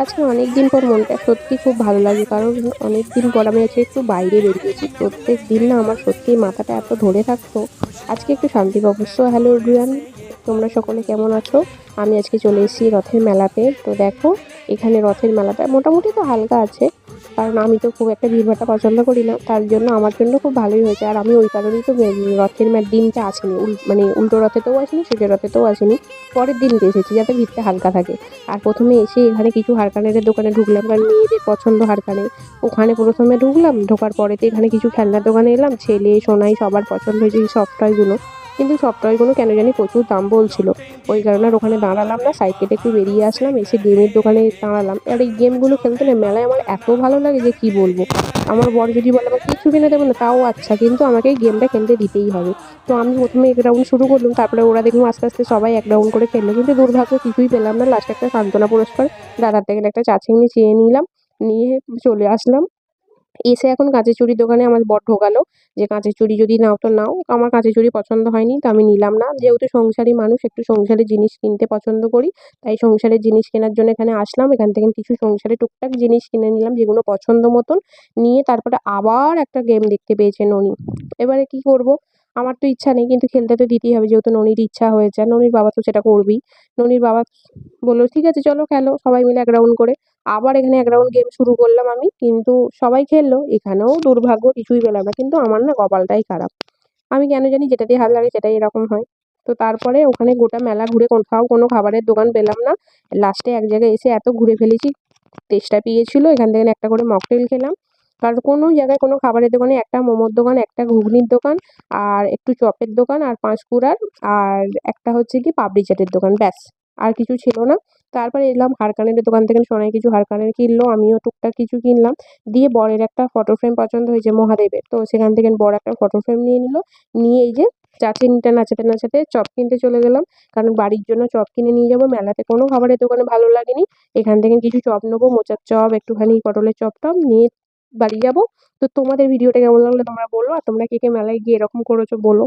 আজকে অনেকদিন পর মনটা সত্যি খুব ভালো লাগে, কারণ অনেকদিন পর আমি আজকে একটু বাইরে বেরিয়েছি। প্রত্যেক দিন না আমার সত্যিই মাথাটা এত ধরে থাকতো, আজকে একটু শান্তি পাবো। সো হ্যালো এভরিওয়ান, তোমরা সকলে কেমন আছো? আমি আজকে চলে এসেছি রথের মেলাতে। তো দেখো, এখানে রথের মেলাটা মোটামুটি তো হালকা আছে, কারণ আমি তো খুব একটা ভিড়ভাট্টা পছন্দ করি না, তার জন্য আমার জন্য খুব ভালোই হয়েছে। আর আমি ওই কারণেই তো রথের দিনটা আসিনি, মানে উল্টো রথেতেও আসিনি, সোজা রথেতেও আসিনি, পরের দিনকে এসেছি যাতে ভিড়টা হালকা থাকে। আর প্রথমে এসে এখানে কিছু হার কানেরের দোকানে ঢুকলাম, কারণ মেয়েদের পছন্দ হার কানের। ওখানে প্রথমে ঢুকলাম, ঢোকার পরেতে এখানে কিছু খেলনার দোকানে এলাম। ছেলে সোনাই সবার পছন্দ হয়েছে এই সফট টয়গুলো, কিন্তু সফট টয়গুলো কেন জানি প্রচুর দাম বলছিল। ওই কারণে আর ওখানে দাঁড়ালাম না, সাইড কেটে একটু বেরিয়ে আসলাম, এসে গেমের দোকানে দাঁড়ালাম। আর এই গেমগুলো খেলতে না মেলায় আমার এত ভালো লাগে যে কি বলবো। আমার বর যদি বলে আমাকে কিছু কিনে দেবো না, তাও আচ্ছা, কিন্তু আমাকে এই গেমটা খেলতে দিতেই হবে। তো আমি প্রথমে এক রাউন্ড শুরু করলাম, তারপরে ওরা দেখলাম আস্তে আস্তে সবাই এক রাউন্ড করে খেললো, কিন্তু দুর্ভাগ্য কিছুই পেলাম না। লাস্টে একটা সান্ত্বনা পুরস্কার দাদার থেকে একটা চা চিংড়ি চেয়ে নিলাম, নিয়ে চলে আসলাম। এসে এখন কাঁচের চুড়ির দোকানে আমার বর ঢোকালো যে, কাঁচের চুড়ি যদি নাও তো নাও। আমার কাঁচের চুড়ি পছন্দ হয়নি, তো আমি নিলাম না। যেহেতু সংসারী মানুষ, একটু সংসারের জিনিস কিনতে পছন্দ করি, তাই সংসারের জিনিস কেনার জন্য এখানে আসলাম। এখান থেকে কিছু সংসারের টুকটাক জিনিস কিনে নিলাম, যেগুলো পছন্দ মতন। নিয়ে তারপরে আবার একটা গেম দেখতে পেয়েছে ননি। এবারে কি করব? আমার তো ইচ্ছা নেই, কিন্তু খেলতে তো দিতেই হবে, যেহেতু ননির ইচ্ছা হয়েছে। আর ননির বাবা তো সেটা করবেই। ননির বাবা বলল, ঠিক আছে চলো খেলো, সবাই মিলে এক রাউন্ড করে। আবার এখানে এক রাউন্ড গেম শুরু করলাম আমি, কিন্তু সবাই খেললো, এখানেও দুর্ভাগ্য কিছুই পেলাম না। কিন্তু আমার না কপালটাই খারাপ, আমি কেন জানি যেটাতেই হাত লাগে সেটাই এরকম হয়। তো তারপরে ওখানে গোটা মেলা ঘুরে কোথাও কোনো খাবারের দোকান পেলাম না। লাস্টে এক জায়গায় এসে এত ঘুরে ফেলেছি, তেষ্টা পেয়েছিল, এখান থেকে একটা করে মকটেল খেলাম। কারণ কোনো জায়গায় কোনো খাবারের দোকানে একটা মোমোর দোকান, একটা ঘুগনির দোকান, আর একটু চপের দোকান, আর পাঁশকুড়ার, আর একটা হচ্ছে কি পাপড়ি চাটের দোকান, ব্যাস। আর কিছু ছিল না। তারপরে এলাম হার কানেরের দোকান থেকে, সোনাই কিছু হার কানের কিনলো, আমিও টুকটাক কিছু কিনলাম। দিয়ে বরের একটা ফটো ফ্রেম পছন্দ হয়েছে মহাদেবের, তো সেখান থেকে বর একটা ফটো ফ্রেম নিয়ে নিল। নিয়ে এই যে চাচিনিটা নাচাতে নাচাতে চপ কিনতে চলে গেলাম, কারণ বাড়ির জন্য চপ কিনে নিয়ে যাবো। মেলাতে কোনো খাবারের দোকানে ভালো লাগেনি, এখান থেকে কিছু চপ নেবো, মোচার চপ, একটুখানি পটলের চপ টপ নিয়ে বাড়ি যাবো। তো তোমাদের ভিডিওটা কেমন লাগলো তোমরা বলো, আর তোমরা কে কে মেলায় গিয়ে এরকম করেছো বলো।